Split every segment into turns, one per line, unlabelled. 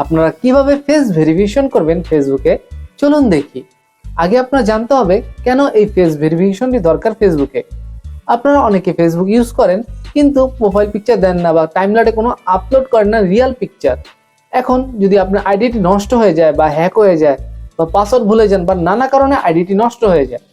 আপনারা কিভাবে face verification করবেন ফেসবুকে চলুন দেখি। আগে আপনারা জানতে হবে কেন এই ফেস ভেরিফিকেশনটি দরকার ফেসবুকে। আপনারা অনেকে ফেসবুক ইউজ করেন কিন্তু প্রোফাইল পিকচার দেন না বা টাইমলাইনে কোনো আপলোড করেন না রিয়েল পিকচার। এখন যদি আপনার আইডিটি নষ্ট হয়ে যায় বা হ্যাক হয়ে যায় বা পাসওয়ার্ড ভুলে যান বা নানা কারণে আইডিটি নষ্ট হয়ে যায়,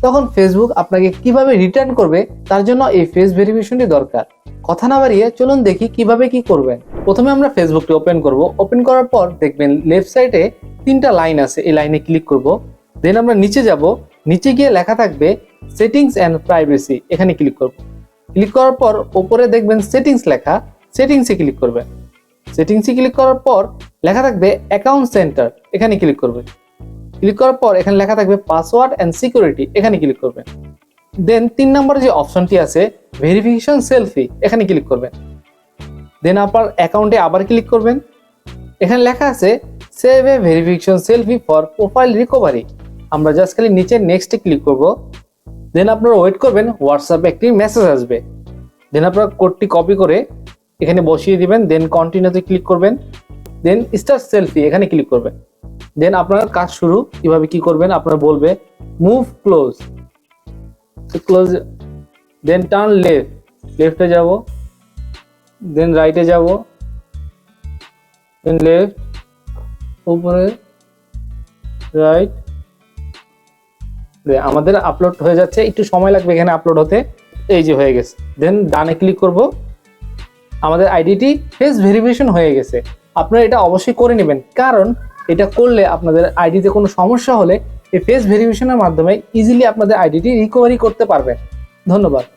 তখন ফেসবুক আপনাকে কিভাবে রিটার্ন করবে তার জন্য এই ফেস ভেরিফিকেশনটি দরকার। কথা না বাড়িয়ে চলুন দেখি কিভাবে কি করবেন। প্রথমে আমরা ফেসবুকটি ওপেন করব। ওপেন করার পর দেখবেন লেফট সাইডে 3টা লাইন আছে, এই লাইনে ক্লিক করব। দেন আমরা নিচে যাব, নিচে গিয়ে লেখা থাকবে সেটিংস অ্যান্ড প্রাইভেসি, এখানে ক্লিক করব। ক্লিক করার পর উপরে দেখবেন সেটিংস লেখা, সেটিংসে ক্লিক করবেন। সেটিংসে ক্লিক করার পর লেখা থাকবে অ্যাকাউন্ট সেন্টার, এখানে ক্লিক করবেন। ক্লিক করার পর এখানে লেখা থাকবে পাসওয়ার্ড অ্যান্ড সিকিউরিটি, এখানে ক্লিক করবেন। দেন 3 নম্বরে যে অপশনটি আছে ভেরিফিকেশন সেলফি, এখানে ক্লিক করবেন। দেন আপনার অ্যাকাউন্টে আবার ক্লিক করবেন। এখানে লেখা আছে save A verification selfie for profile recovery, আমরা জাস্ট খালি নিচে নেক্সটে ক্লিক করব। দেন আপনারা ওয়েট করবেন, হোয়াটসঅ্যাপে একটি মেসেজ আসবে। দেন আপনারা কোডটি কপি করে এখানে বসিয়ে দিবেন। দেন কন্টিনিউতে ক্লিক করবেন। দেন স্টার্ট সেলফি, এখানে ক্লিক করবেন। দেন আপনার কাজ শুরু। কিভাবে কি করবেন আপনারা বলবে move close, close, then turn left, লেফটে যাব, দেন রাইটে যাব, দেন লেফট, উপরে, রাইট। আমাদের আপলোড হয়ে যাচ্ছে, একটু সময় লাগবে এখানে আপলোড হতে। এই যে হয়ে গেছে। দেন ডানে ক্লিক করব। আমাদের আইডিটি ফেস ভেরিফিকেশন হয়ে গেছে। আপনারা এটা অবশ্যই করে নেবেন, কারণ এটা করলে আপনাদের আইডিতে কোনো সমস্যা হলে এই ফেস ভেরিফিকেশনের মাধ্যমে ইজিলি আপনাদের আইডিটি রিকভারি করতে পারবেন। ধন্যবাদ।